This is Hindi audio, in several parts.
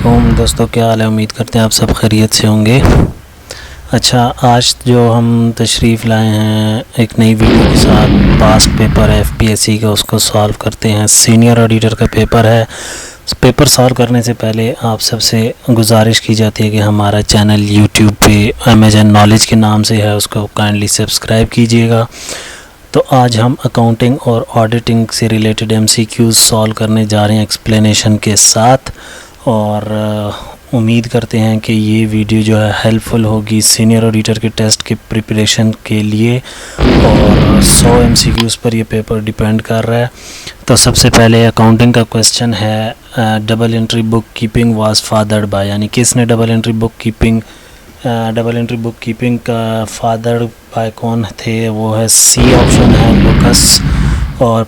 दोस्तों, क्या हाल है। उम्मीद करते हैं आप सब खैरियत से होंगे। अच्छा, आज जो हम तशरीफ़ लाए हैं एक नई वीडियो के साथ, पास पेपर एफपीएससी का, उसको सॉल्व करते हैं। सीनियर ऑडिटर का पेपर है। पेपर सॉल्व करने से पहले आप सबसे गुजारिश की जाती है कि हमारा चैनल यूट्यूब पे अमेजन नॉलेज के नाम से है, उसको काइंडली सब्सक्राइब कीजिएगा। तो आज हम अकाउंटिंग और ऑडिटिंग से रिलेटेड एमसीक्यूज़ सॉल्व करने जा रहे हैं एक्सप्लेनेशन के साथ, और उम्मीद करते हैं कि ये वीडियो जो है हेल्पफुल होगी सीनियर ऑडिटर के टेस्ट के प्रिपरेशन के लिए। और 100 एमसीक्यूज़ पर ये पेपर डिपेंड कर रहा है। तो सबसे पहले अकाउंटिंग का क्वेश्चन है, double entry book keeping was fathered by, यानी किसने डबल एंट्री बुक कीपिंग का फादर बाय कौन थे, वो है सी ऑप्शन है, लुकस। और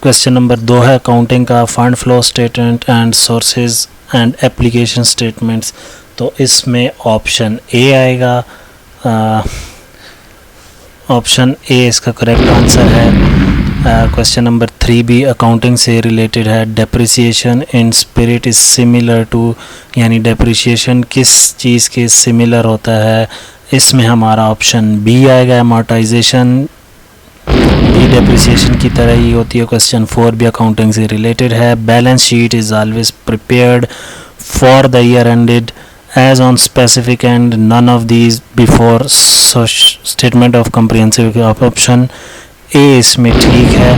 क्वेश्चन नंबर 2 है अकाउंटिंग का fund flow statement and sources and application statements. तो इसमें ऑप्शन ए आएगा। ऑप्शन ए इसका करेक्ट आंसर है। क्वेश्चन नंबर 3 भी अकाउंटिंग से रिलेटेड है। Depreciation in spirit is similar to, यानी डेप्रिसिएशन किस चीज़ के सिमिलर होता है, इसमें हमारा ऑप्शन बी आएगा। अमोर्टाइजेशन भी डेप्रिसिएशन की तरह ही होती है। क्वेश्चन 4 भी अकाउंटिंग से रिलेटेड है। Balance sheet is always prepared for the year ended as on specific and none of these before statement of comprehensive. Option A इसमें ठीक है।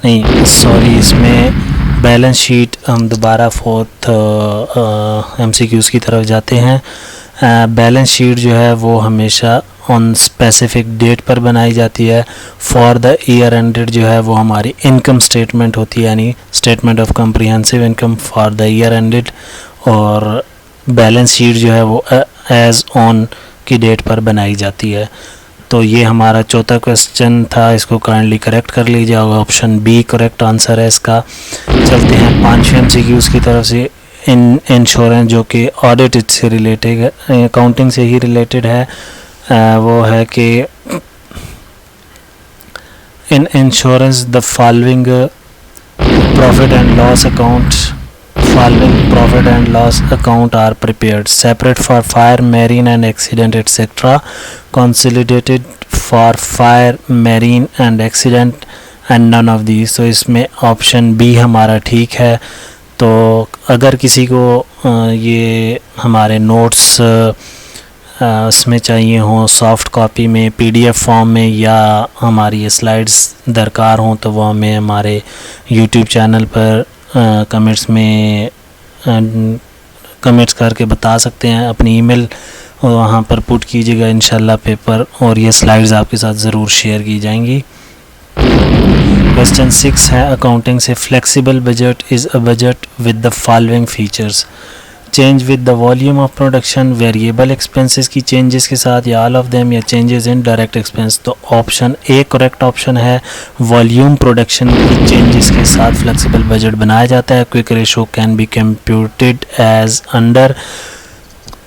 नहीं, सॉरी, इसमें बैलेंस शीट हम दोबारा 4th एमसीक्यूज़ की तरफ जाते हैं। बैलेंस शीट जो है वो हमेशा ऑन स्पेसिफिक डेट पर बनाई जाती है। फॉर द ईयर एंडेड जो है वो हमारी इनकम स्टेटमेंट होती है, यानी statement of comprehensive income for the year ended. और बैलेंस शीट जो है वो एज ऑन की डेट पर बनाई जाती है। तो ये हमारा चौथा क्वेश्चन था, इसको काइंडली करेक्ट कर लीजिएगा। ऑप्शन बी करेक्ट आंसर है इसका। चलते हैं 5वें एमसीक्यूज़ की तरफ से। इंश्योरेंस जो कि ऑडिट से रिलेटेड है, अकाउंटिंग से ही रिलेटेड है। वो है कि in insurance the following profit and loss account are prepared separate for fire, marine and accident etc., consolidated for fire, marine and accident and none of these। तो इसमें ऑप्शन बी हमारा ठीक है। तो अगर किसी को ये हमारे नोट्स उसमें चाहिए हों, सॉफ्ट कॉपी में, पीडीएफ फॉर्म में, या हमारी ये स्लाइड्स दरकार हों, तो वो हमें हमारे यूट्यूब चैनल पर कमेंट्स करके बता सकते हैं। अपनी ईमेल वहाँ पर पुट कीजिएगा, इंशाल्लाह पेपर और ये स्लाइड्स आपके साथ ज़रूर शेयर की जाएंगी। क्वेश्चन 6 है अकाउंटिंग से, flexible budget is a budget with the following features. Change with the volume of production, variable expenses की चेंजेस के साथ, या ऑल ऑफ देम, या चेंजेस इन डायरेक्ट एक्सपेंस। तो ऑप्शन ए करेक्ट ऑप्शन है। वॉल्यूम प्रोडक्शन की चेंजेस के साथ फ्लेक्सिबल बजट बनाया जाता है। Quick ratio can be computed as under.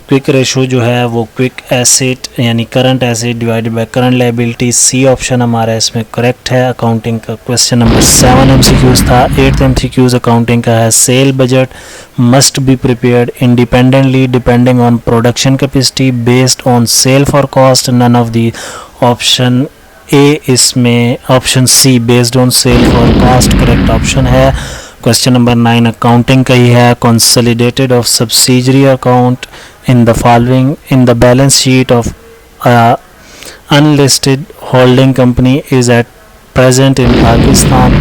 Quick ratio जो है वो क्विक एसेट यानी current asset divided by current liability. C option हमारा इसमें करेक्ट है। अकाउंटिंग का क्वेश्चन नंबर 7 एमसीक्यूज था। 8th एमसीक्यूज अकाउंटिंग का है, sale budget must be prepared independently depending on production capacity based on sale for cost, none of the. Option A इसमें, option C based on sale for cost correct option है। क्वेश्चन नंबर 9 अकाउंटिंग का ही है, consolidated of subsidiary account in the following in the balance sheet of unlisted holding company is at present in Pakistan।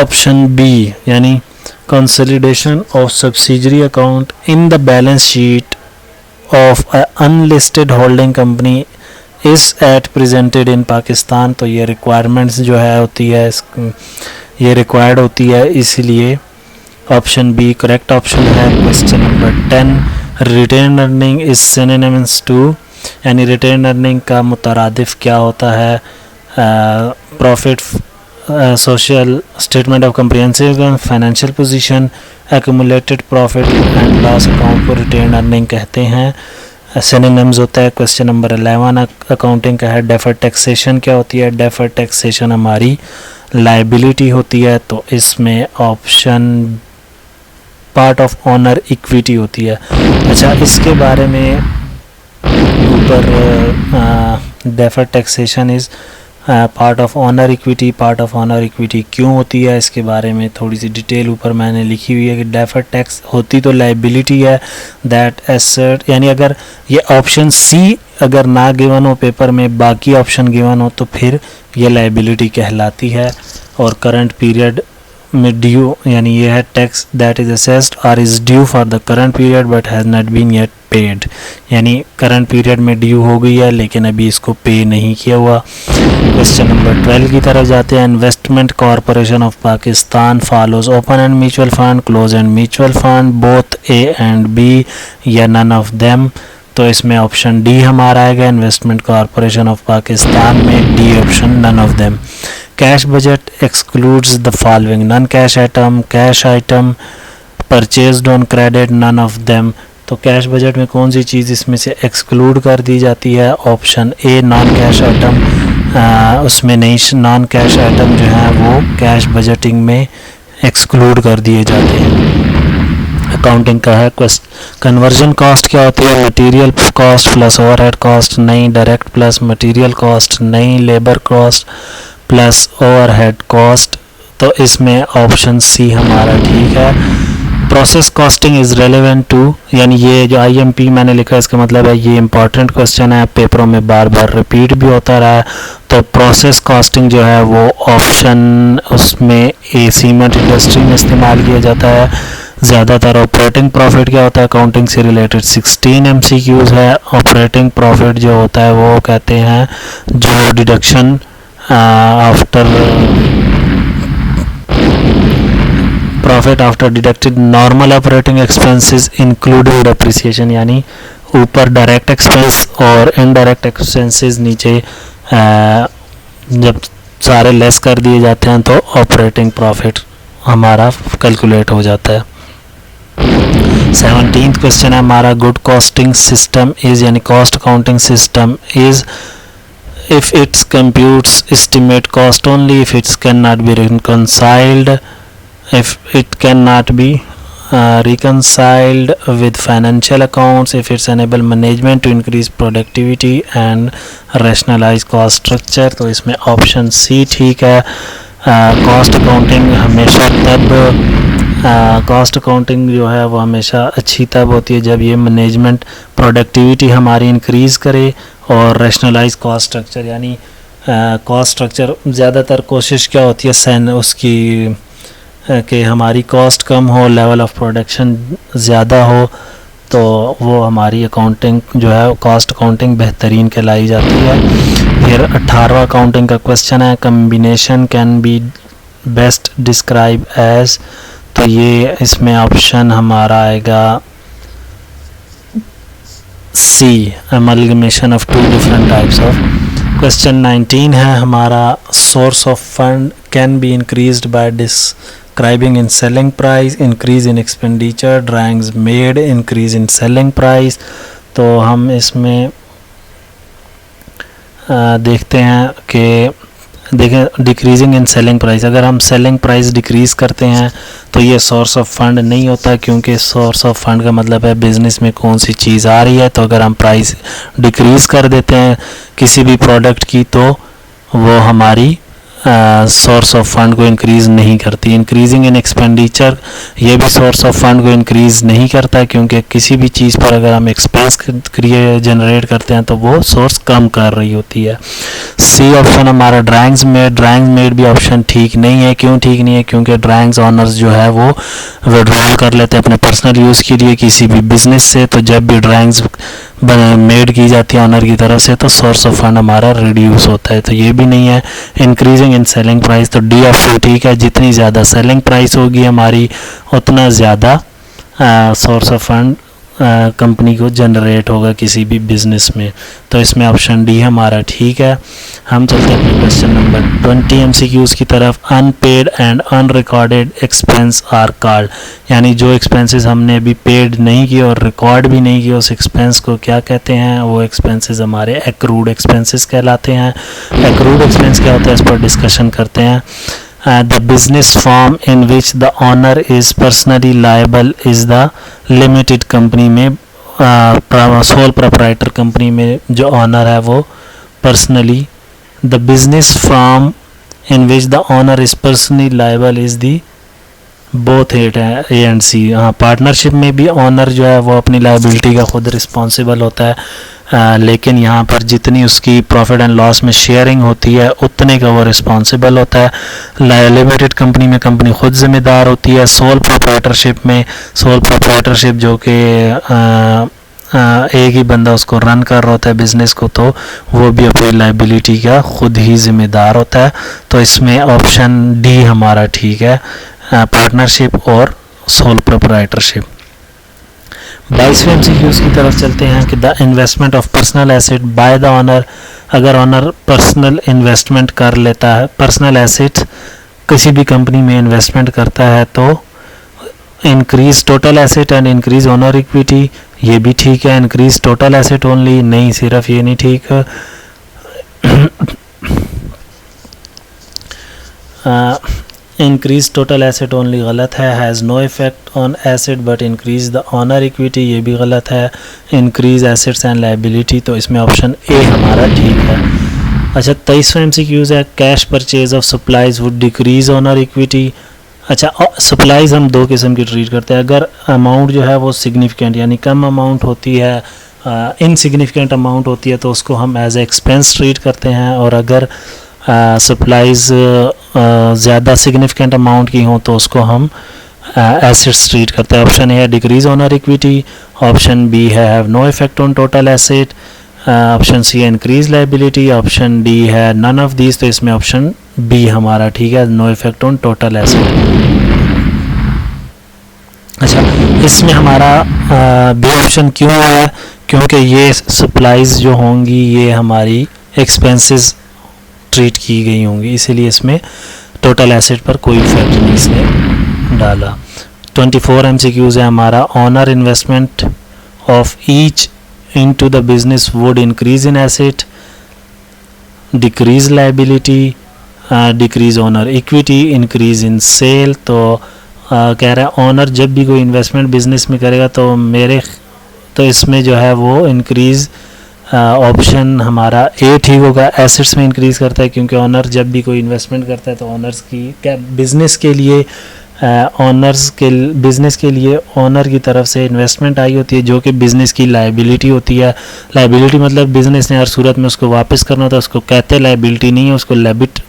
option B यानी consolidation of subsidiary account in the balance sheet of a unlisted holding company is at presented in Pakistan। तो ये requirements जो है होती है, ये required होती है, इसलिए ऑप्शन बी करेक्ट ऑप्शन है। Question number 10 retain earning is synonyms to, यानी रिटेन अर्निंग का मुतरादिफ क्या होता है। Profit, social statement of comprehensive financial position, accumulated profit and loss account को रिटेन अर्निंग कहते हैं। सिनोनिम्स होता है। क्वेश्चन नंबर 11 अकाउंटिंग का है, डेफर्ड टैक्सेशन क्या होती है? डेफर्ड टैक्सेशन हमारी लायबिलिटी होती है, तो इसमें option part of honour equity होती है। अच्छा, इसके बारे में ऊपर deferred taxation is part of honour equity, part of honour equity क्यों होती है, इसके बारे में थोड़ी सी डिटेल ऊपर मैंने लिखी हुई है कि डेफर्ड टैक्स होती तो लायबिलिटी है, दैट एसेट, यानी अगर ये ऑप्शन सी अगर ना गिवन हो पेपर में, बाकी ऑप्शन गिवन हो, तो फिर ये लायबिलिटी कहलाती है। और करंट पीरियड में ड्यू, यानी ये है टैक्स दैट इज असेस्ड और is due for the current period but has not been yet paid, यानी करंट पीरियड में ड्यू हो गई है लेकिन अभी इसको पे नहीं किया हुआ। क्वेश्चन नंबर 12 की तरफ जाते हैं। Investment corporation of Pakistan follows open end mutual fund, close end mutual fund, both A and B या नन ऑफ देम, तो इसमें ऑप्शन डी हमारा आएगा। इन्वेस्टमेंट कॉरपोरेशन ऑफ पाकिस्तान में D option, none of them. Cash budget excludes the following, non cash item, cash item, purchased on credit, none of them, तो कैश बजट में कौन सी चीज़ इसमें से एक्सक्लूड कर दी जाती है? Option a non cash item, उसमें नहीं, नॉन कैश आइटम जो है वो कैश बजटिंग में एक्सक्लूड कर दिए जाते हैं। अकाउंटिंग का है कन्वर्जन कॉस्ट क्या होती है? Material cost plus overhead cost, नहीं। डायरेक्ट प्लस मटेरियल कॉस्ट, नहीं। Labour cost plus overhead cost, तो इसमें ऑप्शन सी हमारा ठीक है। Process costing is relevant to, यानी ये जो IMP मैंने लिखा है इसका मतलब है ये इंपॉर्टेंट क्वेश्चन है, पेपरों में बार बार रिपीट भी होता रहा है। तो प्रोसेस कॉस्टिंग जो है वो ऑप्शन उसमें ए सीमेंट इंडस्ट्री में इस्तेमाल किया जाता है ज़्यादातर। ऑपरेटिंग प्रॉफिट क्या होता है? अकाउंटिंग से रिलेटेड 16 MCQs है। ऑपरेटिंग प्रॉफिट जो होता है वो कहते हैं जो deduction after profit after deducted normal operating expenses including depreciation, यानी ऊपर डायरेक्ट एक्सपेंस और इनडायरेक्ट एक्सपेंसेस नीचे जब सारे लेस कर दिए जाते हैं तो ऑपरेटिंग प्रॉफिट हमारा कैलकुलेट हो जाता है। 17th क्वेश्चन है हमारा, गुड कॉस्टिंग सिस्टम इज, यानी cost accounting system is if it computes estimate cost only, if it cannot be reconciled, if it cannot be reconciled with financial accounts, if it's enable management to increase productivity and rationalize cost structure, तो इसमें ऑप्शन सी ठीक है। कॉस्ट अकाउंटिंग हमेशा तब कॉस्ट अकाउंटिंग जो है वो हमेशा अच्छी तब होती है जब ये मैनेजमेंट प्रोडक्टिविटी हमारी इंक्रीज़ करे और रैशनलाइज कॉस्ट स्ट्रक्चर, यानी कॉस्ट स्ट्रक्चर ज़्यादातर कोशिश क्या होती है उसकी कि हमारी कॉस्ट कम हो, लेवल ऑफ प्रोडक्शन ज़्यादा हो, तो वो हमारी अकाउंटिंग जो है कॉस्ट अकाउंटिंग बेहतरीन कहलाई जाती है। फिर 18वां अकाउंटिंग का क्वेश्चन है, combination can be best describe as, तो ये इसमें ऑप्शन हमारा आएगा C, amalgamation of two different types of. Question 19 है हमारा, source of fund can be increased by describing in selling price, increase in expenditure, drawings made, increase in selling price, तो हम इसमें देखते हैं कि देखें डिक्रीजिंग इन सेलिंग प्राइस, अगर हम सेलिंग प्राइस डिक्रीज़ करते हैं तो ये सोर्स ऑफ फंड नहीं होता, क्योंकि सोर्स ऑफ फंड का मतलब है बिज़नेस में कौन सी चीज़ आ रही है। तो अगर हम प्राइस डिक्रीज़ कर देते हैं किसी भी प्रोडक्ट की तो वो हमारी सोर्स ऑफ फंड को इंक्रीज़ नहीं करती। इंक्रीजिंग इन एक्सपेंडिचर ये भी सोर्स ऑफ फंड को इंक्रीज़ नहीं करता, क्योंकि किसी भी चीज़ पर अगर हम एक्सपेंस जनरेट करते हैं तो वो सोर्स कम कर रही होती है। सी ऑप्शन हमारा, ड्राइंग्स मेड भी ऑप्शन ठीक नहीं है। क्यों ठीक नहीं है? क्योंकि ड्राइंग्स ऑनर्स जो है वो विड्रॉल कर लेते हैं अपने पर्सनल यूज़ के लिए किसी भी बिजनेस से, तो जब भी ड्राइंग्स मेड की जाती है ऑनर की तरफ से तो सोर्स ऑफ फंड हमारा रिड्यूस होता है, तो ये भी नहीं है। इंक्रीजिंग इन सेलिंग प्राइस, तो डी ऑप्शन ठीक है, जितनी ज़्यादा सेलिंग प्राइस होगी हमारी उतना ज़्यादा सोर्स ऑफ फंड कंपनी को जनरेट होगा किसी भी बिजनेस में। तो इसमें ऑप्शन डी हमारा ठीक है। हम चलते हैं अपने क्वेश्चन नंबर 20 MCQs की तरफ। Unpaid and unrecorded expense are called, यानी जो एक्सपेंसेस हमने अभी पेड नहीं किए और रिकॉर्ड भी नहीं किए उस एक्सपेंस को क्या कहते हैं? वो एक्सपेंसेस हमारे एक्रूड एक्सपेंसेस कहलाते हैं। एक्रूड एक्सपेंस क्या होता है, इस पर डिस्कशन करते हैं। The business firm in which the owner is personally liable is the limited company में sole proprietor company में जो owner है वो personally, the business firm in which the owner is personally liable is the both at है ए एंड सी। हाँ, पार्टनरशिप में भी ऑनर जो है वो अपनी लाइबिलिटी का खुद रिस्पॉन्सिबल होता है, लेकिन यहाँ पर जितनी उसकी प्रॉफिट एंड लॉस में शेयरिंग होती है उतने का वो रिस्पॉन्सिबल होता है। लिमिटेड कंपनी में कंपनी खुद जिम्मेदार होती है। सोल प्रोप्राइटरशिप में सोल प्रोप्राइटरशिप जो कि एक ही बंदा उसको रन कर रहा होता है बिज़नेस को, तो वो भी अपनी लाइबिलिटी का खुद ही जिम्मेदार होता है। तो इसमें ऑप्शन डी हमारा ठीक है, पार्टनरशिप और सोल प्रोप्राइटरशिप। 22वें MCQs की तरफ चलते हैं कि the investment of personal asset by the owner, अगर ऑनर पर्सनल इन्वेस्टमेंट कर लेता है, पर्सनल एसेट किसी भी कंपनी में इन्वेस्टमेंट करता है तो increase total asset and increase honour equity, ये भी ठीक है। इंक्रीज टोटल एसेट ओनली, नहीं, सिर्फ ये नहीं ठीक। इंक्रीज टोटल एसेट ओनली गलत है। Has no effect on asset but increase the owner equity, ये भी गलत है। इंक्रीज एसेट्स एंड लाइबिलिटी, तो इसमें ऑप्शन ए हमारा ठीक है। अच्छा, 23वां MCQs है cash purchase of supplies would decrease owner equity. अच्छा, सप्लाईज हम दो किस्म की ट्रीट करते हैं। अगर अमाउंट जो है वो सिग्निफिकेंट यानी कम अमाउंट होती है, इनसिग्निफिकेंट अमाउंट होती है, तो उसको हम एज ए एक्सपेंस ट्रीट करते हैं। और अगर सप्लाईज ज़्यादा सिग्निफिकेंट अमाउंट की हों तो उसको हम एसेट्स ट्रीट करते हैं। ऑप्शन ए है decrease owner equity, option B है have no effect on total asset, option C है इंक्रीज लाइबिलिटी, ऑप्शन डी है नन ऑफ दीज। तो इसमें ऑप्शन बी हमारा ठीक है, no effect on total asset. अच्छा, इसमें हमारा बी ऑप्शन क्यों है? क्योंकि ये सप्लाईज जो होंगी ये हमारी एक्सपेंसेस ट्रीट की गई होंगी, इसीलिए इसमें टोटल एसेट पर कोई इफेक्ट नहीं इसने डाला। 24 MCQs है हमारा owner investment of each into the business would increase in asset, decrease liability, decrease owner equity, increase in sale. तो कह रहा है ऑनर जब भी कोई इन्वेस्टमेंट बिजनेस में करेगा तो इसमें जो है वो इंक्रीज, ऑप्शन हमारा ए ठीक होगा। एसेट्स में इंक्रीज़ करता है क्योंकि ऑनर जब भी कोई इन्वेस्टमेंट करता है तो ऑनर्स की क्या बिज़नेस के लिए बिज़नेस के लिए ऑनर की तरफ से इन्वेस्टमेंट आई होती है जो कि बिज़नेस की लाइबिलिटी होती है। लाइबिलिटी मतलब बिज़नेस ने हर सूरत में उसको वापस करना होता है, उसको कहते हैं लाइबिलिटी नहीं है, उसको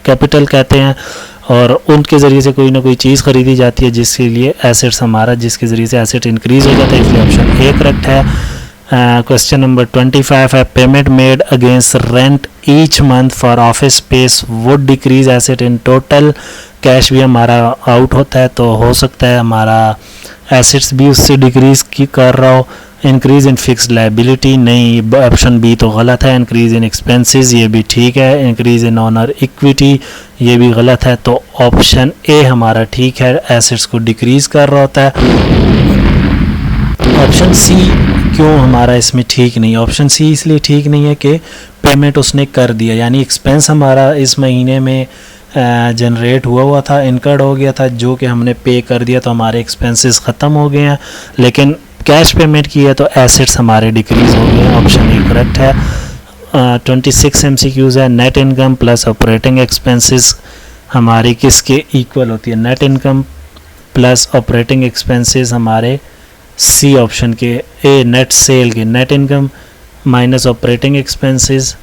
कैपिटल कहते हैं। और उनके ज़रिए से कोई ना कोई चीज़ ख़रीदी जाती है जिसके लिए एसेट्स हमारा, जिसके ज़रिए से एसेट इंक्रीज़ हो जाता है, इसलिए ऑप्शन ए करेक्ट है। क्वेश्चन नंबर 25 है payment made against rent each month for office space would decrease asset in total. Cash भी हमारा आउट होता है तो हो सकता है हमारा एसेट्स भी उससे डिक्रीज कर रहा हो। इंक्रीज इन फिक्स्ड लाइबिलिटी, नहीं, ऑप्शन बी तो गलत है। इंक्रीज इन एक्सपेंसेस, ये भी ठीक है। इंक्रीज इन ऑनर इक्विटी, ये भी गलत है। तो ऑप्शन ए हमारा ठीक है, एसेट्स को डिक्रीज कर रहा होता है। ऑप्शन सी क्यों हमारा इसमें ठीक नहीं? ऑप्शन सी इसलिए ठीक नहीं है कि पेमेंट उसने कर दिया, यानी एक्सपेंस हमारा इस महीने में जनरेट हुआ था, इनकर्ड हो गया था, जो कि हमने पे कर दिया तो हमारे एक्सपेंसेस ख़त्म हो गए हैं। लेकिन कैश पेमेंट की है तो एसेट्स हमारे डिक्रीज़ हो गए हैं। ऑप्शन ए करेक्ट है। 26 MCQs है net income plus operating expenses हमारी किसके इक्वल होती है? Net income plus operating expenses हमारे सी ऑप्शन के, ए नेट सेल के, net income minus operating expenses.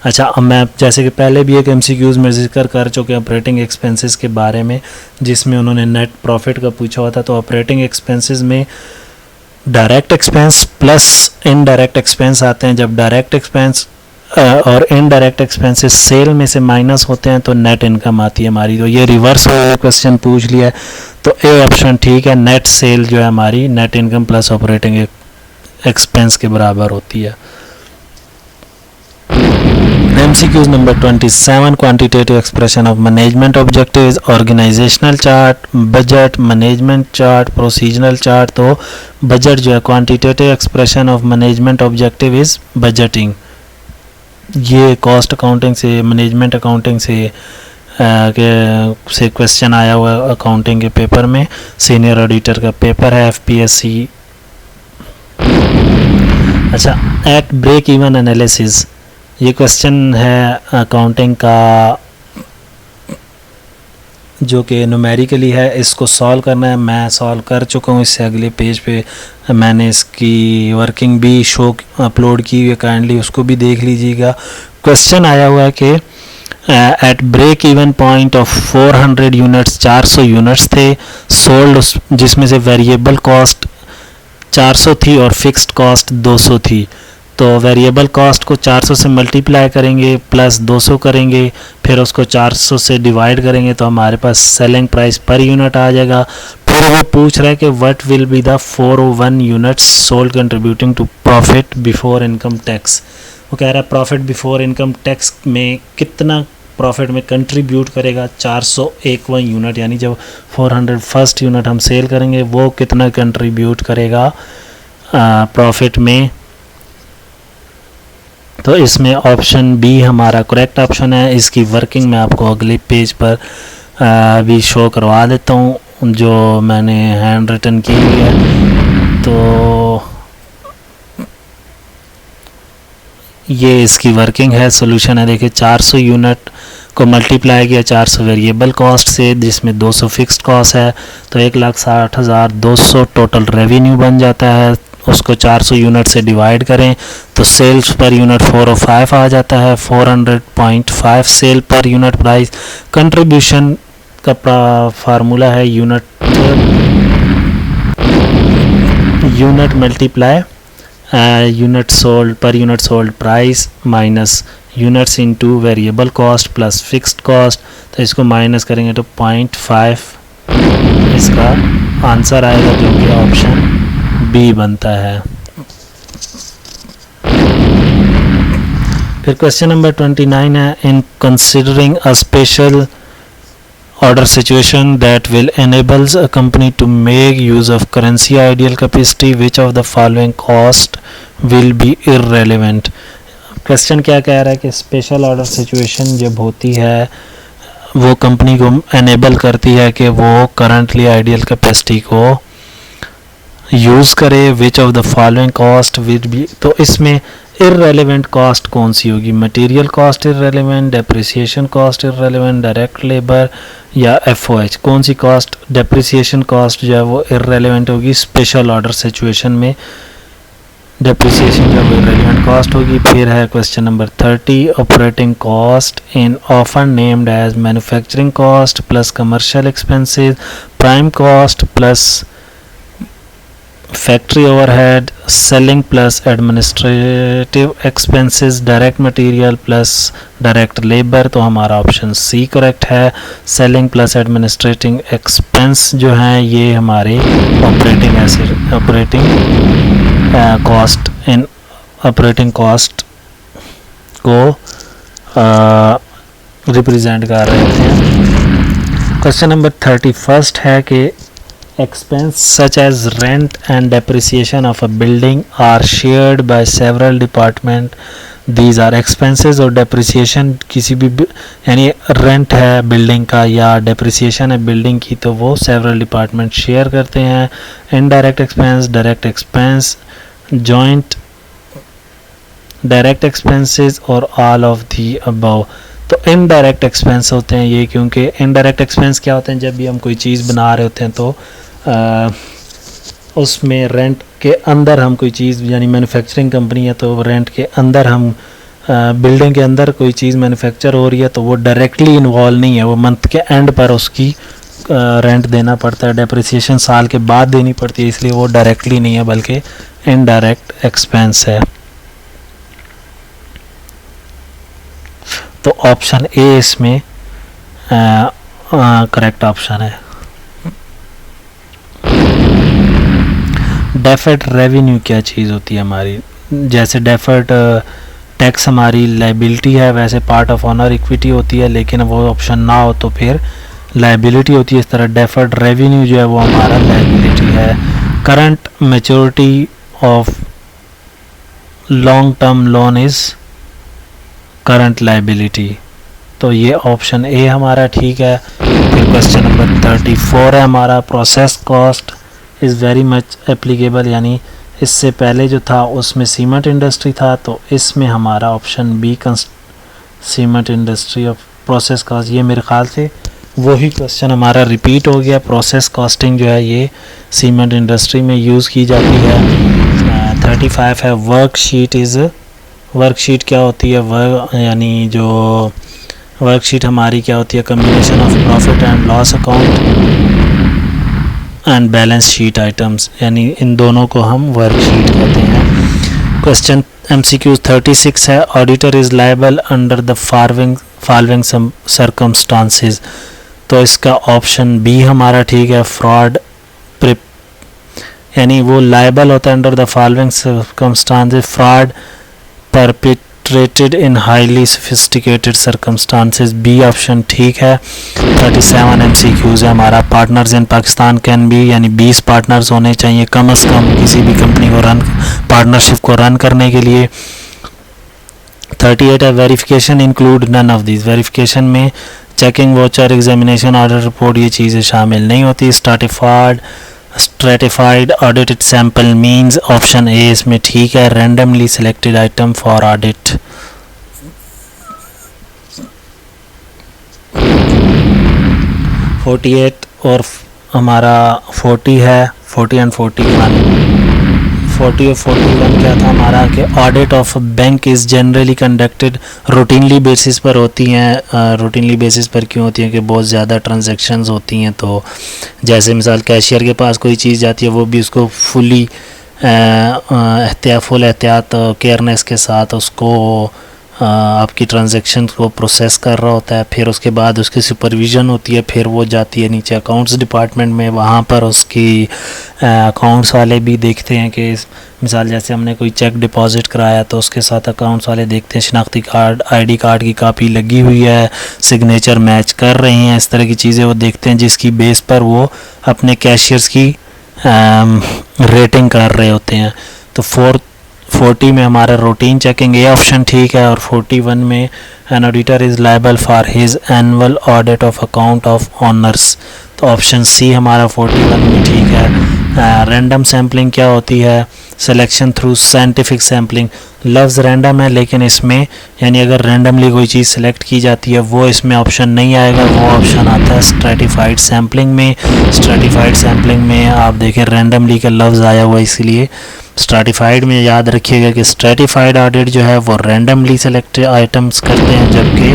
अच्छा, अब मैं जैसे कि पहले भी एक MCQs में जिक्र कर चुके हैं ऑपरेटिंग एक्सपेंसेस के बारे में, जिसमें उन्होंने नेट प्रॉफिट का पूछा हुआ था। तो ऑपरेटिंग एक्सपेंसेस में direct expense plus indirect expense आते हैं। जब डायरेक्ट एक्सपेंस और इनडायरेक्ट एक्सपेंसेस सेल में से माइनस होते हैं तो नेट इनकम आती है हमारी। तो ये रिवर्स हो क्वेश्चन पूछ लिया है, तो ए ऑप्शन ठीक है। नेट सेल जो है हमारी net income plus operating expense के बराबर होती है। MCQs number 27 quantitative expression of management objectives, organizational chart, budget, management chart, procedural chart। तो budget जो है quantitative expression of management objective is budgeting। ये कॉस्ट अकाउंटिंग से मैनेजमेंट अकाउंटिंग से क्वेश्चन आया हुआ अकाउंटिंग के पेपर में, सीनियर ऑडिटर का पेपर है FPSC। अच्छा, एट ब्रेक इवन एनालिसिस, ये क्वेश्चन है अकाउंटिंग का जो कि न्यूमेरिकली है, इसको सॉल्व करना है। मैं सॉल्व कर चुका हूँ, इससे अगले पेज पे मैंने इसकी वर्किंग भी शो अपलोड की हुई है, काइंडली उसको भी देख लीजिएगा। क्वेश्चन आया हुआ है कि at break even point of 400 units, 400 units थे सोल्ड, जिसमें से वेरिएबल कॉस्ट 400 थी और फिक्स्ड कॉस्ट 200 थी। तो वेरिएबल कॉस्ट को 400 से मल्टीप्लाई करेंगे प्लस 200 करेंगे, फिर उसको 400 से डिवाइड करेंगे तो हमारे पास सेलिंग प्राइस पर यूनिट आ जाएगा। फिर वो पूछ रहा है कि what will be the 401 units sold contributing to profit before income tax. वो कह रहा है प्रॉफिट बिफोर इनकम टैक्स में कितना प्रॉफिट में कंट्रीब्यूट करेगा 401वां यूनिट, यानी जब 400 फर्स्ट यूनिट हम सेल करेंगे वो कितना कंट्रीब्यूट करेगा प्रॉफिट में। तो इसमें ऑप्शन बी हमारा करेक्ट ऑप्शन है। इसकी वर्किंग मैं आपको अगले पेज पर भी शो करवा देता हूँ जो मैंने हैंड रिटन की हुई है। तो ये इसकी वर्किंग है, सॉल्यूशन है। देखिए 400 यूनिट को मल्टीप्लाई किया 400 वेरिएबल कॉस्ट से, जिसमें 200 फिक्स्ड कॉस्ट है, तो 1,60,200 टोटल रेवेन्यू बन जाता है। उसको 400 यूनिट से डिवाइड करें तो सेल्स पर यूनिट 405 आ जाता है। 400.5 sale per unit price. Contribution का फार्मूला है unit multiply unit sold per unit sold price minus units into variable cost plus fixed cost. तो इसको माइनस करेंगे तो 0.5 इसका आंसर आएगा, जो कि ऑप्शन बी बनता है। फिर क्वेश्चन नंबर 29 है, in considering a special order situation that will enables a company to make use of currency ideal capacity, which of the following cost will be irrelevant। Question क्या कह रहा है कि स्पेशल ऑर्डर सिचुएशन जब होती है वो कंपनी को एनेबल करती है कि वो करंटली आइडियल कैपेसिटी को यूज़ करे। विच of the following cost will be, तो इसमें इररेलेवेंट कॉस्ट कौन सी होगी? Material cost irrelevant, depreciation cost irrelevant, direct labour या FOH, कौन सी कॉस्ट? डेप्रिसिएशन कॉस्ट जो है वो इररेलेवेंट होगी स्पेशल ऑर्डर सिचुएशन में, डेप्रिसिएशन जो है इररेलेवेंट कॉस्ट होगी। फिर है question number 30, operating cost in often named as manufacturing cost plus commercial expenses, prime cost plus factory overhead, selling plus administrative expenses, direct material plus direct labour. तो हमारा ऑप्शन सी करेक्ट है। सेलिंग प्लस एडमिनिस्ट्रेटिव एक्सपेंस जो हैं ये हमारे operating cost in operating cost को रिप्रेजेंट कर रहे हैं। क्वेश्चन नंबर 31 है कि expense such as rent and depreciation of a building are shared by several department, these are expenses और depreciation किसी भी यानी रेंट है बिल्डिंग का या depreciation है बिल्डिंग की, तो वो several department शेयर करते हैं। indirect expense, direct expense, joint direct expenses और all of the above। तो इनडायरेक्ट एक्सपेंस होते हैं ये, क्योंकि इनडायरेक्ट एक्सपेंस क्या होते हैं, जब भी हम कोई चीज़ बना रहे होते हैं तो उसमें रेंट के अंदर हम कोई चीज़, यानी मैन्युफैक्चरिंग कंपनी है तो रेंट के अंदर हम बिल्डिंग के अंदर कोई चीज़ मैन्युफैक्चर हो रही है तो वो डायरेक्टली इन्वॉल्व नहीं है, वो मंथ के एंड पर उसकी रेंट देना पड़ता है, डेप्रिसिएशन साल के बाद देनी पड़ती है, इसलिए वो डायरेक्टली नहीं है बल्कि इनडायरेक्ट एक्सपेंस है। तो ऑप्शन ए इसमें करेक्ट ऑप्शन है। डेफर्ड रेवेन्यू क्या चीज़ होती है हमारी? जैसे डेफर्ड टैक्स हमारी लाइबिलिटी है, वैसे पार्ट ऑफ ऑनर इक्विटी होती है, लेकिन वो ऑप्शन ना हो तो फिर लाइबिलिटी होती है। इस तरह डेफर्ड रेवेन्यू जो है वो हमारा लाइबिलिटी है। Current maturity of long term loan is current liability, तो ये ऑप्शन ए हमारा ठीक है। फिर क्वेश्चन नंबर 34 है हमारा, process cost is very much applicable, यानी इससे पहले जो था उसमें सीमेंट इंडस्ट्री था, तो इसमें हमारा option B cement industry of process cost, ये मेरे ख्याल से वही क्वेश्चन हमारा रिपीट हो गया। प्रोसेस कॉस्टिंग जो है ये सीमेंट इंडस्ट्री में यूज़ की जाती है। 35 है, वर्कशीट क्या होती है? यानी जो वर्कशीट हमारी क्या होती है? Combination of profit and loss account and balance sheet items, यानी इन दोनों को हम वर्कशीट कहते हैं। क्वेश्चन MCQ 36 है, auditor is liable under the following circumstances, तो इसका ऑप्शन बी हमारा ठीक है। फ्रॉड यानी वो लायबल होता है under the following circumstances, fraud perpetrated in highly sophisticated circumstances, B option ठीक है। 37 MCQs है हमारा, partners in Pakistan can be, यानी 20 पार्टनर्स होने चाहिए कम से कम किसी भी कंपनी को पार्टनरशिप को रन करने के लिए। 38 है, verification include none of this, verification में checking voucher examination audit report ये चीज़ें शामिल नहीं होती। Stratified audited sample means, option A इसमें ठीक है। Randomly selected item for audit. और हमारा 40 है, 40 एंड 41। 40 और 41 क्या था हमारा कि audit of bank is generally conducted routinely basis पर होती हैं। रूटीनली बेसिस पर क्यों होती हैं? कि बहुत ज़्यादा ट्रांजैक्शंस होती हैं, तो जैसे मिसाल कैशियर के पास कोई चीज़ जाती है वो भी उसको फुल एहतियात केयरनेस के साथ उसको आपकी ट्रांजैक्शन को प्रोसेस कर रहा होता है। फिर उसके बाद उसकी सुपरविज़न होती है, फिर वो जाती है नीचे अकाउंट्स डिपार्टमेंट में, वहाँ पर उसकी अकाउंट्स वाले भी देखते हैं कि मिसाल जैसे हमने कोई चेक डिपॉजिट कराया तो उसके साथ अकाउंट्स वाले देखते हैं शनाख्ती कार्ड ID कार्ड की कापी लगी हुई है, सिग्नेचर मैच कर रहे हैं, इस तरह की चीज़ें वो देखते हैं, जिसकी बेस पर वो अपने कैशियर्स की रेटिंग कर रहे होते हैं। तो 40 में हमारा रूटीन चेकिंग ए ऑप्शन ठीक है, और 41 में an auditor is liable for his annual audit of account of honours, तो ऑप्शन सी हमारा 41 में ठीक है। रैंडम सैम्पलिंग क्या होती है? सिलेक्शन थ्रू साइंटिफिक सैम्पलिंग, लफ्ज़ रैंडम है लेकिन इसमें यानी अगर रैंडमली कोई चीज़ सेलेक्ट की जाती है वो इसमें ऑप्शन नहीं आएगा, वो ऑप्शन आता है स्ट्रेटिफाइड सैम्पलिंग में। स्ट्रेटिफाइड सैम्पलिंग में आप देखें रैंडमली का लफ्ज़ आया हुआ, इसलिए स्ट्रेटिफाइड में याद रखिएगा कि स्ट्रेटिफाइड ऑडिट जो है वो रैंडमली सेलेक्टेड आइटम्स करते हैं, जबकि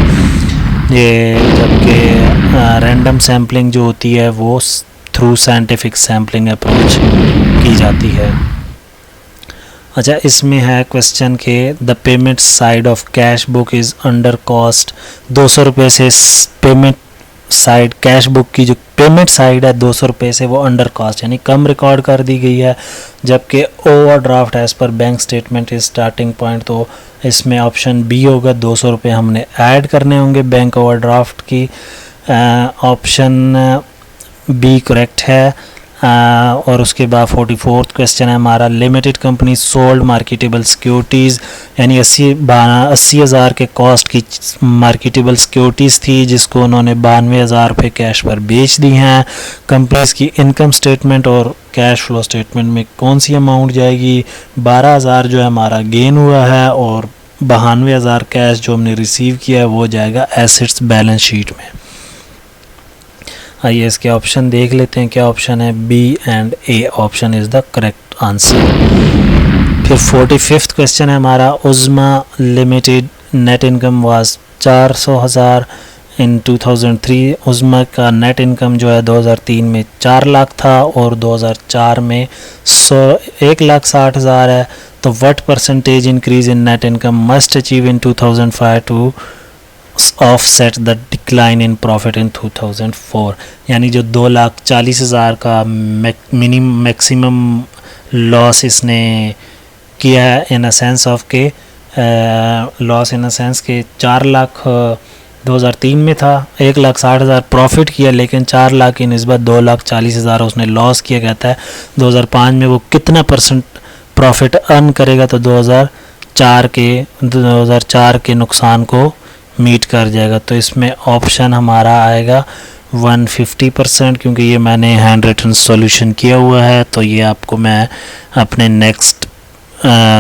रैंडम सैम्पलिंग जो होती है वो थ्रू साइंटिफिक सैम्पलिंग अप्रोच की जाती है। अच्छा, इसमें है क्वेश्चन के the payment side of cash book is under cost, 200 रुपये से पेमेंट साइड कैश बुक की जो पेमेंट साइड है 200 रुपये से वो अंडर कॉस्ट यानी कम रिकॉर्ड कर दी गई है, जबकि overdraft as per bank statement is starting point, तो इसमें ऑप्शन बी होगा, 200 रुपये हमने ऐड करने होंगे बैंक ओवरड्राफ्ट की। ऑप्शन बी करेक्ट है। और उसके बाद 44th क्वेश्चन है हमारा, limited company sold marketable securities, यानी 80,000 के कॉस्ट की मार्केटेबल सिक्योरिटीज़ थी जिसको उन्होंने 92,000 रुपये कैश पर बेच दी हैं। कंपनीज़ की इनकम स्टेटमेंट और कैश फ्लो स्टेटमेंट में कौन सी अमाउंट जाएगी? 12,000 जो है हमारा गेन हुआ है, और 92,000 कैश जो हमने रिसीव किया है वो जाएगा एसेट्स बैलेंस शीट में। आइए इसके ऑप्शन देख लेते हैं, क्या ऑप्शन है? B and A option is the correct answer. फिर 45th क्वेश्चन है हमारा, Uzma limited net income was 400,000 in 2003। Uzma का नेट इनकम जो है 2003 में 4 लाख था और 2004 में 1,60,000 है, तो what percentage increase in net income must achieve in 2005 to offset the decline in profit in 2004, यानी जो 2,40,000 का मैक्सिमम लॉस इसने किया है इन अ सेंस ऑफ के लॉस इन अ सेंस के 4 लाख 2003 में था, 1,60,000 प्रॉफिट किया, लेकिन 4 लाख की निस्बत 2,40,000 उसने लॉस किया। कहता है 2005 में वो कितना परसेंट प्रॉफिट अर्न करेगा, तो 2004 के नुकसान को मीट कर जाएगा। तो इसमें ऑप्शन हमारा आएगा 150%, क्योंकि ये मैंने हैंड रिटन सॉल्यूशन किया हुआ है। तो ये आपको मैं अपने नेक्स्ट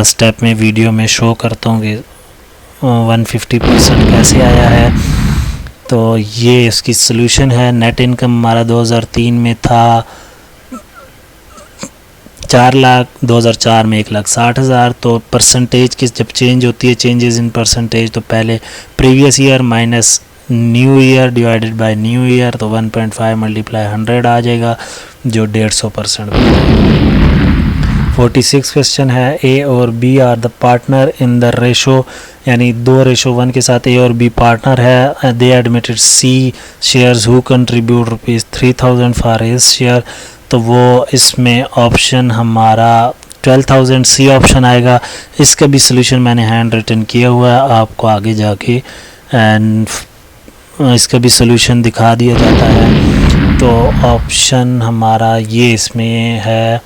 स्टेप में वीडियो में शो करता हूँ कि 150% कैसे आया है। तो ये इसकी सॉल्यूशन है। नेट इनकम हमारा 2003 में था 4 लाख, 2004 में 1,60,000। तो परसेंटेज की जब चेंज होती है, चेंजेस इन परसेंटेज, तो पहले previous year minus new year divided by new year, तो 1.5 मल्टीप्लाई 100 आ जाएगा, जो 150%। 46 क्वेश्चन है, ए और B are the partner in the ratio, यानी 2:1 के साथ ए और बी पार्टनर है। They admitted C shares who contribute ₹3,000 for his share. तो वो इसमें ऑप्शन हमारा 12,000 सी ऑप्शन आएगा। इसका भी सॉल्यूशन मैंने हैंड रिटन किया हुआ है, आपको आगे जाके एंड इसका भी सॉल्यूशन दिखा दिया जाता है। तो ऑप्शन हमारा ये इसमें है,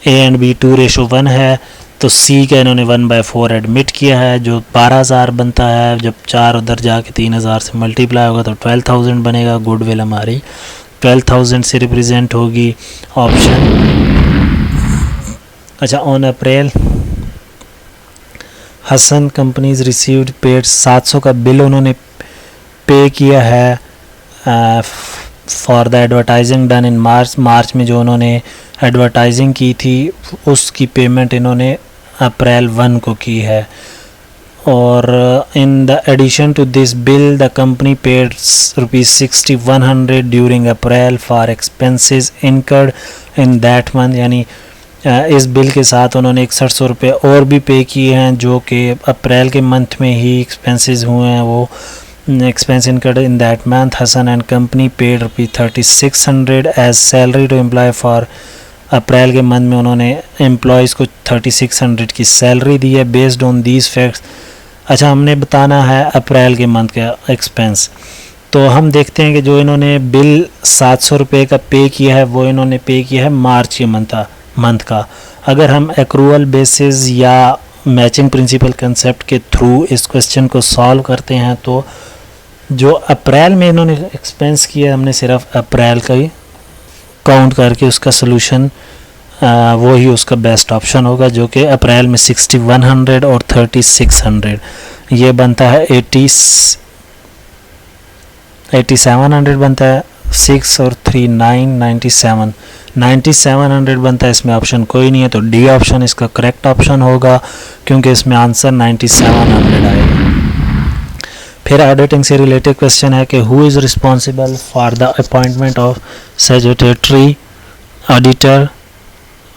ए एंड बी 2:1 है, तो सी का इन्होंने 1/4 एडमिट किया है, जो 12,000 बनता है। जब 4 उधर जाके 3,000 से मल्टीप्लाई होगा तो 12,000 बनेगा। गुडविल हमारी 12,000 से रिप्रेजेंट होगी। ऑप्शन अच्छा, on April Hasan companies received paid 700 का बिल उन्होंने पे किया है for the advertising done in March में जो उन्होंने एडवर्टाइजिंग की थी उसकी पेमेंट इन्होंने अप्रैल 1 को की है। और in the addition to this bill the company paid ₹6,100 during April for expenses incurred in that month, यानी इस बिल के साथ उन्होंने 6100 रुपये और भी पे किए हैं, जो कि अप्रैल के मंथ में ही एक्सपेंसेस हुए हैं। वो expense incurred in that month. Hassan and company paid ₹3,600 as salary to employ for अप्रैल के मंथ में उन्होंने एम्प्लॉयज़ को 3,600 की सैलरी दी है बेस्ड ऑन दीज फैक्ट्स। अच्छा, हमने बताना है अप्रैल के मंथ का एक्सपेंस। तो हम देखते हैं कि जो इन्होंने बिल 700 रुपये का पे किया है वो इन्होंने पे किया है मार्च के मंथ का। अगर हम एक्रूअल बेसिस या मैचिंग प्रिंसिपल कंसेप्ट के थ्रू इस क्वेश्चन को सॉल्व करते हैं, तो जो अप्रैल में इन्होंने एक्सपेंस किया हमने सिर्फ अप्रैल का ही काउंट करके उसका सोल्यूशन वो ही उसका बेस्ट ऑप्शन होगा, जो कि अप्रैल में 6,100 और 3,600 ये बनता है 8,700 बनता है। 6 और 3 9 9700 बनता है। इसमें ऑप्शन कोई नहीं है, तो डी ऑप्शन इसका करेक्ट ऑप्शन होगा, क्योंकि इसमें आंसर 9700 आएगा। फिर ऑडिटिंग से रिलेटेड क्वेश्चन है कि who is responsible for the appointment of statutory auditor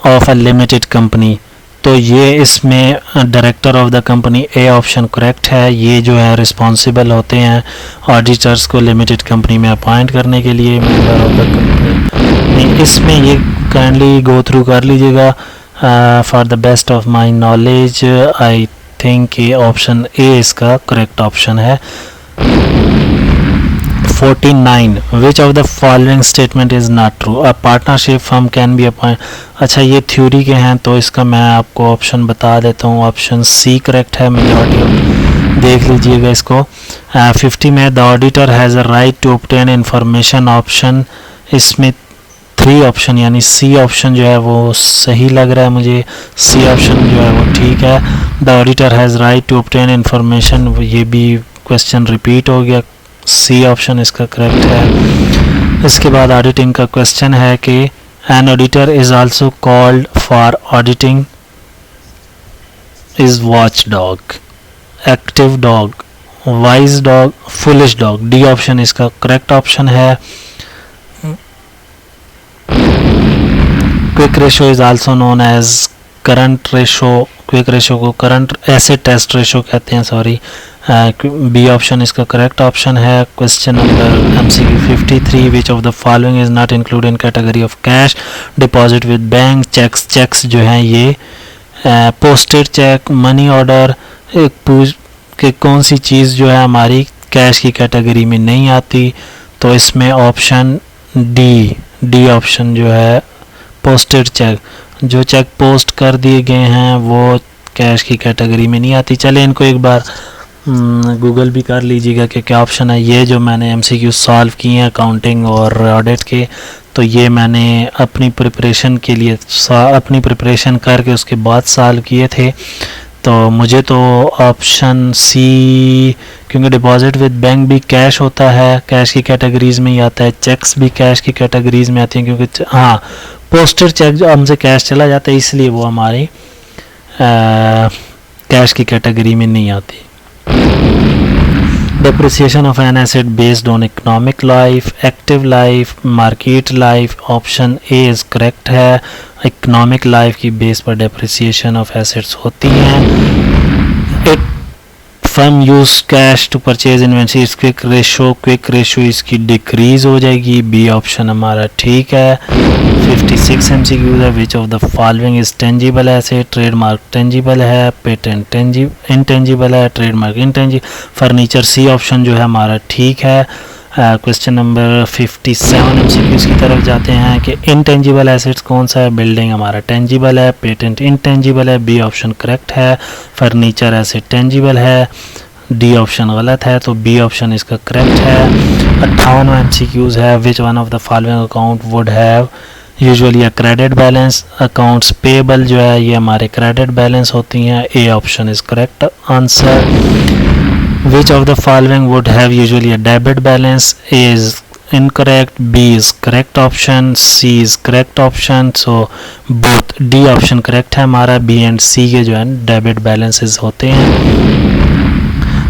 of a limited company. तो ये इसमें director of the company, A option correct है। ये जो है रिस्पॉन्सिबल होते हैं ऑडिटर्स को लिमिटेड कंपनी में अपॉइंट करने के लिए, मेंबर ऑफ द कंपनी। इसमें ये काइंडली गो थ्रू कर लीजिएगा for the best of my knowledge. I think ये ऑप्शन ए इसका करेक्ट ऑप्शन है। 49 which of the following statement is not true, a partnership firm can be appoint. अच्छा, ये थ्योरी के हैं, तो इसका मैं आपको ऑप्शन बता देता हूँ। ऑप्शन सी करेक्ट है, मेजॉरिटी देख लीजिएगा इसको। 50 में the auditor has a right to obtain information option, इसमें 3 ऑप्शन यानी सी ऑप्शन जो है वो सही लग रहा है मुझे। सी ऑप्शन जो है वो ठीक है। The auditor has right to obtain information, ये भी क्वेश्चन रिपीट हो गया। सी ऑप्शन इसका करेक्ट है। इसके बाद ऑडिटिंग का क्वेश्चन है कि an auditor is also called for auditing is watch dog, active dog, wise dog, foolish dog. D option इसका करेक्ट ऑप्शन है। Quick ratio is also known as current ratio, quick ratio को करंट एसेट टेस्ट रेशो कहते हैं, सॉरी। बी ऑप्शन इसका करेक्ट ऑप्शन है। Question number MCQ 53, which of the following is not include in category of cash deposit with bank. Cheques जो हैं ये पोस्टेड चेक, मनी ऑर्डर, पूछ कि कौन सी चीज़ जो है हमारी कैश की कैटेगरी में नहीं आती, तो इसमें ऑप्शन डी ऑप्शन जो है पोस्टेड चेक, जो चेक पोस्ट कर दिए गए हैं वो कैश की कैटेगरी में नहीं आती। चले इनको एक बार गूगल भी कर लीजिएगा कि क्या ऑप्शन है। ये जो मैंने MCQ सॉल्व किए हैं अकाउंटिंग और ऑडिट के, तो ये मैंने अपनी प्रिपरेशन के लिए अपनी प्रिपरेशन करके उसके बाद सॉल्व किए थे। तो मुझे तो ऑप्शन सी, क्योंकि डिपॉजिट विद बैंक भी कैश होता है, कैश की कैटेगरीज में ही आता है, चेक्स भी कैश की कैटेगरीज में आती हैं, क्योंकि हाँ पोस्टर चेक जो हमसे कैश चला जाता है इसलिए वो हमारी कैश की कैटेगरी में नहीं आती। Depreciation of an asset based on economic life, active life, market life, option A is correct है। इकोनॉमिक लाइफ की बेस पर डेप्रिसिएशन ऑफ एसेट्स होती हैं। It firm use cash to purchase inventory, quick ratio इसकी डिक्रीज हो जाएगी। बी ऑप्शन हमारा ठीक है। 56 MCQ है, which of the following is tangible asset. Trademark tangible है, पेटेंट इनटेंजिबल है, trademark intangible. Furniture C option जो है हमारा ठीक है। क्वेश्चन नंबर 57 MCQ की तरफ जाते हैं कि इनटेंजिबल एसेट्स कौन सा है। बिल्डिंग हमारा टेंजिबल है, पेटेंट इनटेंजिबल है, बी ऑप्शन करेक्ट है। फर्नीचर एसेट टेंजिबल है, डी ऑप्शन गलत है, तो बी ऑप्शन इसका करेक्ट है। 58 MCQ है, विच one of the following account would have usually a credit balance. Accounts payable जो है ये हमारे क्रेडिट बैलेंस होती हैं। A option is correct answer. Which of the following would have usually a debit balance? A is incorrect, B is correct option, C is correct option, so both D option correct है हमारा। B and C के जो है डेबिट बैलेंसेस होते हैं।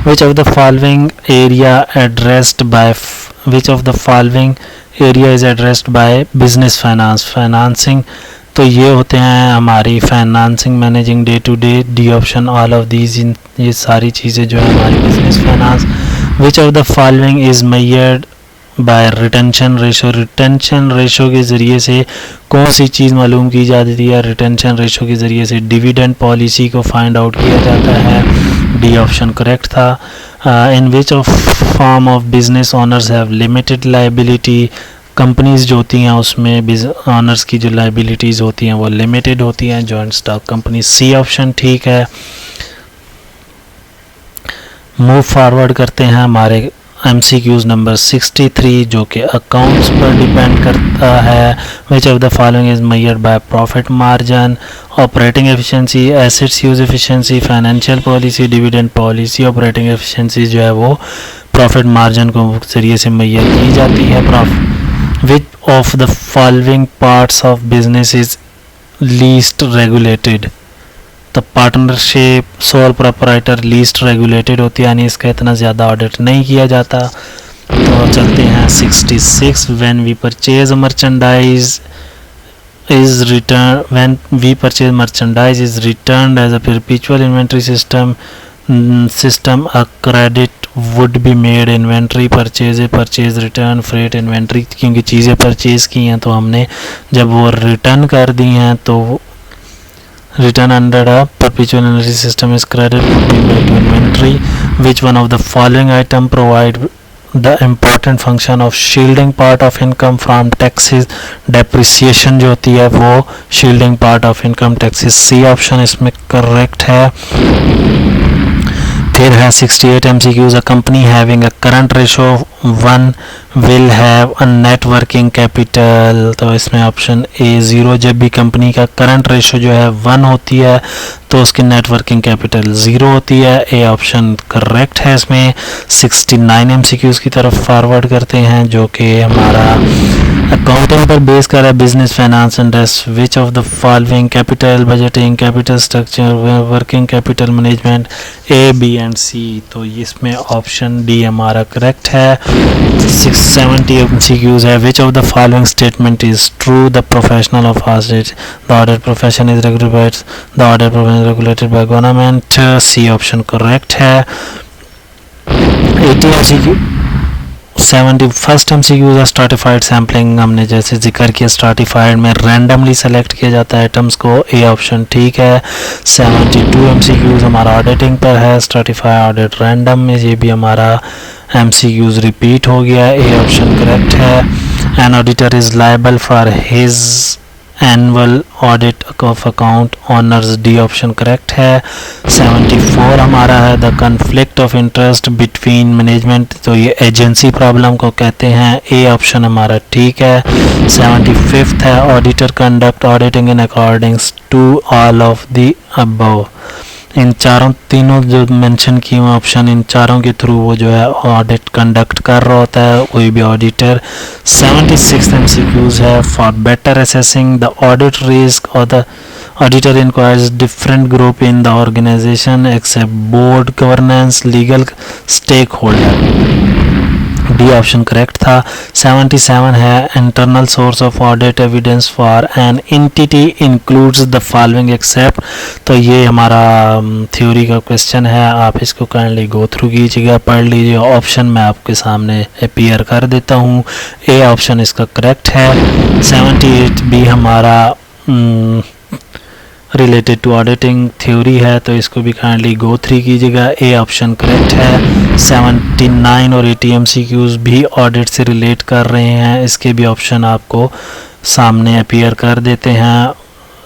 Which of the following area addressed by which of the following area is addressed by business finance? Financing, तो ये होते हैं हमारी financing, managing day to day. D option all of these, ये सारी चीज़ें जो है हमारी business finance. Which of the following is measured by retention ratio. Retention ratio के ज़रिए से कौन सी चीज़ मालूम की जाती है। रिटेंशन रेशो के ज़रिए से डिविडेंड पॉलिसी को फाइंड आउट किया जाता है। डी ऑप्शन करेक्ट था। In which of form of business owners have limited liability. Companies जो होती हैं उसमें ऑनर्स की जो लाइबिलिटीज़ होती हैं वो लिमिटेड होती हैं। Joint stock company, C option ठीक है। मूव फॉरवर्ड करते हैं हमारे MCQs नंबर 63 जो कि अकाउंट्स पर डिपेंड करता है। Which of the following is measured by profit margin, operating efficiency, assets use efficiency, financial policy, dividend policy. Operating efficiency जो है वो प्रॉफिट मार्जिन को जरिए से मेजर की जाती है। Which of the following parts of business is least regulated? तो partnership, sole proprietor least regulated होती है, यानी इसका इतना ज़्यादा ऑडिट नहीं किया जाता। तो चलते हैं 66। When we purchase a merchandise is returned, when we purchase merchandise is returned as a perpetual inventory system, a credit would be made। Inventory purchase return freight inventory, क्योंकि चीज़ें परचेज की हैं तो हमने जब वो रिटर्न कर दी हैं तो return under a perpetual inventory system is credit would be made to inventory. Which one of the following item provide the important function of shielding part of income from taxes. Depreciation जो होती है वो shielding part of income taxes. C option इसमें करेक्ट है। फिर है 68 MCQs। A company having a current ratio 1 will have a net working capital, तो इसमें ऑप्शन ए 0। जब भी कंपनी का करंट रेशो जो है 1 होती है तो उसकी नेट वर्किंग कैपिटल 0 होती है। ए ऑप्शन करेक्ट है इसमें। 69 MCQs की तरफ फॉरवर्ड करते हैं जो कि हमारा अकाउंटिंग पर बेस कर है, business finance and rest. Which of the following capital budgeting, capital structure, working capital management. A, B and and C, तो इसमें ऑप्शन डी हमारा करेक्ट है। 670 MCQs है। Which of the following statement is true? The professional of hostage, the audit profession is regulated, the audit profession regulated by government. C option correct है। 80 MCQ 71st MCQs है स्ट्रैटिफाइड सैम्पलिंग, हमने जैसे जिक्र किया स्ट्रैटिफाइड में रैंडमली सेलेक्ट किया जाता है आइटम्स को, ए ऑप्शन ठीक है। 72 MCQs हमारा ऑडिटिंग पर है, स्ट्रैटिफाइड ऑडिट रैंडम में, ये भी हमारा MCQs रिपीट हो गया, ए ऑप्शन करेक्ट है। N auditor is liable for his annual audit of account honours, D option correct है। 74 हमारा है the conflict of interest between management, तो ये एजेंसी प्रॉब्लम को कहते हैं, ए ऑप्शन हमारा ठीक है। 75th है auditor conduct auditing in accordings to all of the above, इन तीनों जो मेंशन किए हुए ऑप्शन, इन चारों के थ्रू वो जो है ऑडिट कंडक्ट कर रहा होता है कोई भी ऑडिटर। 76 MCQs है for better assessing the audit risk और the auditor inquires different group in the organisation except board governance legal stakeholder, D option correct था। 77 है internal source of audit evidence for an entity includes the following except, तो ये हमारा थ्योरी का क्वेश्चन है, आप इसको काइंडली गो थ्रू कीजिएगा, पढ़ लीजिए। ऑप्शन मैं आपके सामने अपीयर कर देता हूँ, ए ऑप्शन इसका करेक्ट है। 78 भी हमारा रिलेटेड टू ऑडिटिंग थ्योरी है, तो इसको भी काइंडली गो थ्रू कीजिएगा, ए ऑप्शन करेक्ट है। 79 और 80 MCQs भी ऑडिट से रिलेट कर रहे हैं, इसके भी ऑप्शन आपको सामने अपीयर कर देते हैं।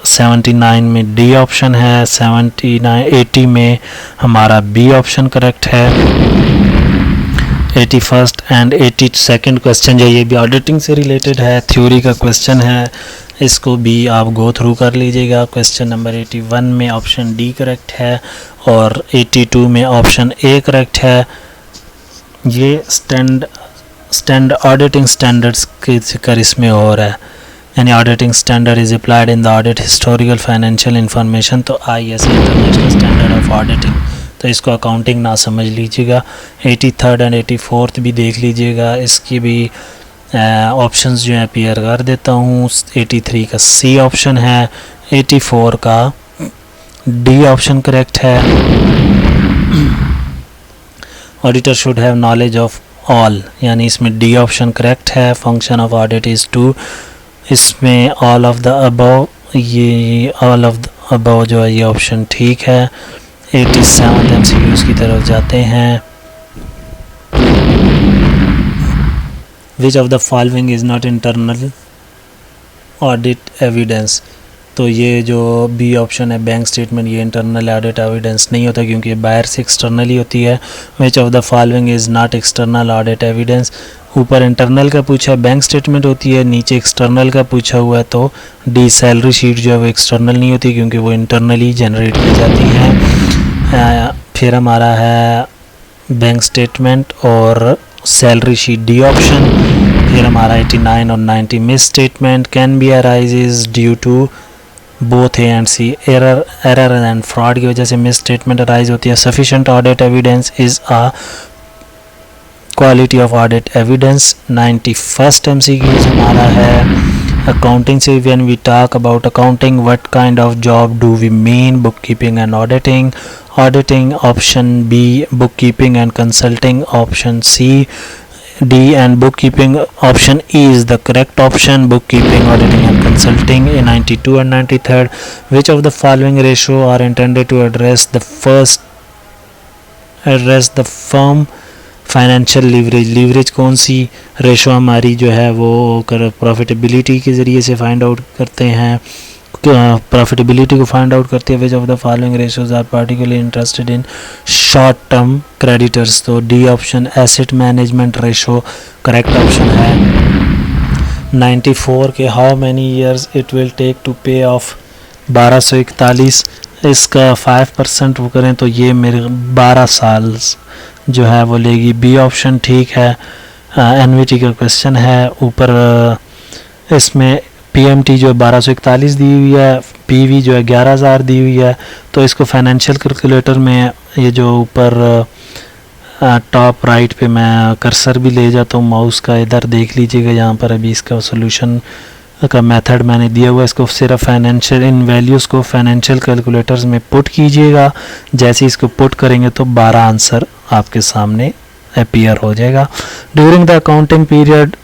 79 में डी ऑप्शन है, 80 में हमारा बी ऑप्शन करेक्ट है। 81st एंड 82nd क्वेश्चन जो ये भी ऑडिटिंग से रिलेटेड है, थ्योरी का क्वेश्चन है, इसको भी आप गो थ्रू कर लीजिएगा। क्वेश्चन नंबर 81 में ऑप्शन डी करेक्ट है और 82 में ऑप्शन ए करेक्ट है। ये स्टैंड ऑडिटिंग स्टैंडर्ड्स के जिक्र इसमें हो रहा है, यानी auditing standard is applied in the audit historical financial information, तो IS international standard of auditing, तो इसको अकाउंटिंग ना समझ लीजिएगा। 83rd एंड 84th भी देख लीजिएगा, इसकी भी ऑप्शंस जो हैं अपीयर कर देता हूँ। 83 का सी ऑप्शन है, 84 का डी ऑप्शन करेक्ट है। Auditor should have knowledge of all, यानी इसमें डी ऑप्शन करेक्ट है। Function of audit is to, इसमें ऑल ऑफ द अबव, ये ऑल ऑफ द अबव जो है ये ऑप्शन ठीक है। 87 MCQs की तरफ जाते हैं। Which of the following is not internal audit evidence, तो ये जो बी ऑप्शन है बैंक स्टेटमेंट, ये इंटरनल ऑडिट एविडेंस नहीं होता क्योंकि ये बाहर से एक्सटर्नली होती है। Which of the following is not external audit evidence, ऊपर इंटरनल का पूछा बैंक स्टेटमेंट होती है, नीचे एक्सटर्नल का पूछा हुआ है, तो डी सैलरी शीट जो है वो एक्सटर्नल नहीं होती क्योंकि वो इंटरनली जनरेट की जाती हैं। फिर हमारा है बैंक स्टेटमेंट और सैलरी शीट, डी ऑप्शन। फिर हमारा 89 और 90 misstatement can be arises due to both A and C, error and fraud की वजह से मिस स्टेटमेंट अराइज होती है। Sufficient audit evidence is a quality of audit evidence. 91st MCQ हमारा है अकाउंटिंग से, when we talk about accounting what kind of job do we mean, bookkeeping and auditing. Auditing option B, bookkeeping and consulting option C, D and bookkeeping option E is the correct option, bookkeeping, auditing and consulting. In 92 and 93rd, which of the following ratio are intended to address the firm financial leverage कौन सी रेशो हमारी जो है वो प्रॉफिटेबिलिटी के ज़रिए से फाइंड आउट करते हैं, प्रॉफिटेबिलिटी को फाइंड आउट करते हैं। Which of the following ratios are particularly interested in short term creditors, तो D option asset management ratio correct option है। 94 के how many years it will take to pay off 1241, इसका 5% वो करें तो ये मेरे 12 साल जो है वो लेगी, बी ऑप्शन ठीक है। एनवीटी का क्वेश्चन है, ऊपर इसमें PMT जो है 1241 दी हुई है, PV जो है 11,000 दी हुई है। तो इसको फाइनेंशियल कैलकुलेटर में ये जो ऊपर टॉप राइट पे मैं कर्सर भी ले जाता हूँ माउस का, इधर देख लीजिएगा, यहाँ पर अभी इसका सॉल्यूशन का मेथड मैंने दिया हुआ है। इसको सिर्फ फाइनेंशियल इन वैल्यूज़ को फाइनेंशियल कैलकुलेटर्स में पुट कीजिएगा। जैसे इसको पुट करेंगे तो 12 आंसर आपके सामने अपीयर हो जाएगा। During the accounting period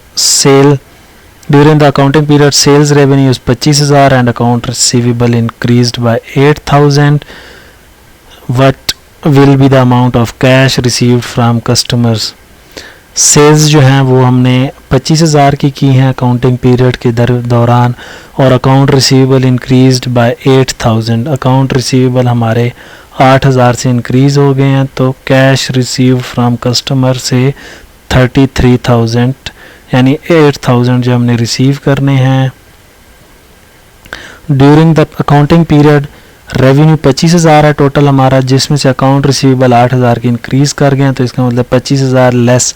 sales revenue 25,000 and account receivable increased by 8,000। What will be the amount of cash received from customers. Sales जो हैं वो हमने 25,000 की हैं अकाउंटिंग पीरियड के दौरान, और account receivable increased by 8,000। Account receivable हमारे 8,000 से इंक्रीज हो गए हैं, तो कैश रिसीव फ्रॉम कस्टमर से 33,000 यानी 8,000 जो हमने रिसीव करने हैं। During the accounting period revenue 25,000 है टोटल हमारा, जिसमें से अकाउंट रिसीवेबल 8,000 की इंक्रीज़ कर गए हैं, तो इसका मतलब 25,000 लेस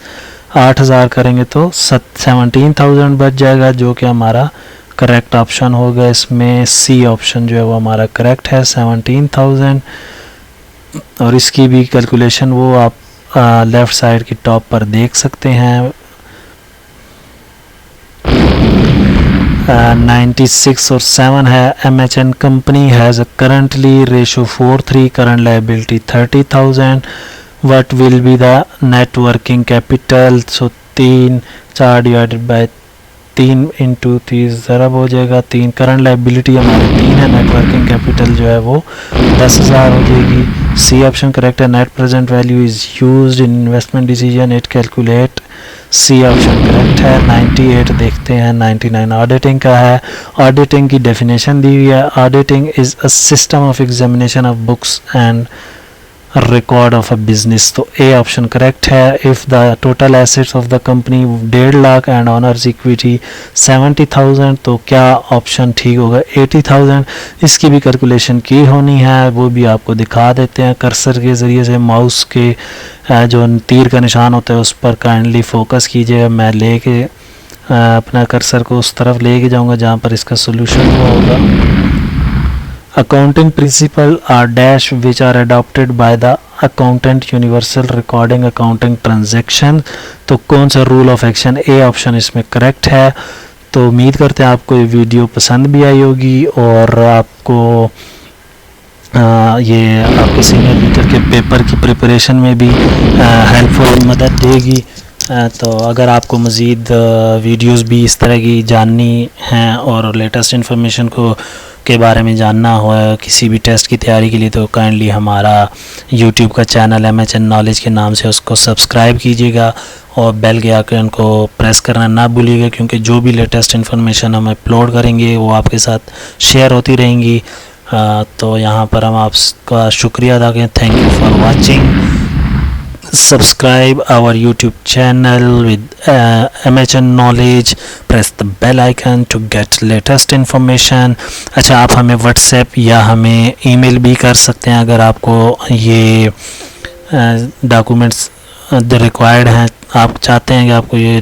8,000 करेंगे तो 17,000 बच जाएगा, जो कि हमारा करेक्ट ऑप्शन होगा। इसमें सी ऑप्शन जो है वो हमारा करेक्ट है, 17,000। और इसकी भी कैलकुलेशन वो आप लेफ़्ट साइड की टॉप पर देख सकते हैं। 96 और 7 है। MHN company has a currently ratio 4:3, current liability 30,000। What will be the net working capital. So 4 divided by 3 into 30 ज़रब हो जाएगा 3। करंट लायबिलिटी हमारे 3 है, नेट वर्किंग कैपिटल जो है वो 10,000 हो जाएगी। सी ऑप्शन करेक्ट है। Net present value is used in investment decision, it calculate. C option correct है। 98 देखते हैं। 99 ऑडिटिंग का है। ऑडिटिंग की डेफिनेशन दी हुई है। Auditing is a system of examination of books and record of a business, तो ए ऑप्शन करेक्ट है। If the total assets of the company 1.5 lakh and honours equity 70,000, तो क्या ऑप्शन ठीक होगा 80,000। इसकी भी कैलकुलेशन की होनी है, वो भी आपको दिखा देते हैं कर्सर के ज़रिए से। माउस के जो तीर का निशान होता है उस पर काइंडली फोकस कीजिएगा। मैं लेके अपना कर्सर को उस तरफ लेके जाऊंगा जहाँ पर इसका सोल्यूशन होगा। Accounting principles are dash which are adopted by the accountant universal recording accounting transaction, तो कौन सा rule of action. A option इसमें करेक्ट है। तो उम्मीद करते हैं आपको ये वीडियो पसंद भी आई होगी और आपको ये आपके सीनियर टीचर के पेपर की प्रिपरेशन में भी हेल्पफुल मदद देगी। तो अगर आपको मज़ीद वीडियोस भी इस तरह की जाननी हैं और लेटेस्ट इन्फॉर्मेशन के बारे में जानना हो किसी भी टेस्ट की तैयारी के लिए, तो काइंडली हमारा यूट्यूब का चैनल MHN नॉलेज के नाम से उसको सब्सक्राइब कीजिएगा और बेल के आइकन को प्रेस करना ना भूलिएगा, क्योंकि जो भी लेटेस्ट इन्फॉर्मेशन हम अपलोड करेंगे वो आपके साथ शेयर होती रहेंगी। तो यहाँ पर हम आपका शुक्रिया अदा करें। Thank you for watching. Subscribe our YouTube channel with MHN knowledge. Press the bell icon to get latest information. अच्छा, आप हमें WhatsApp या हमें ईमेल भी कर सकते हैं अगर आपको ये डॉक्यूमेंट्स रिक्वायर्ड हैं, आप चाहते हैं कि आपको ये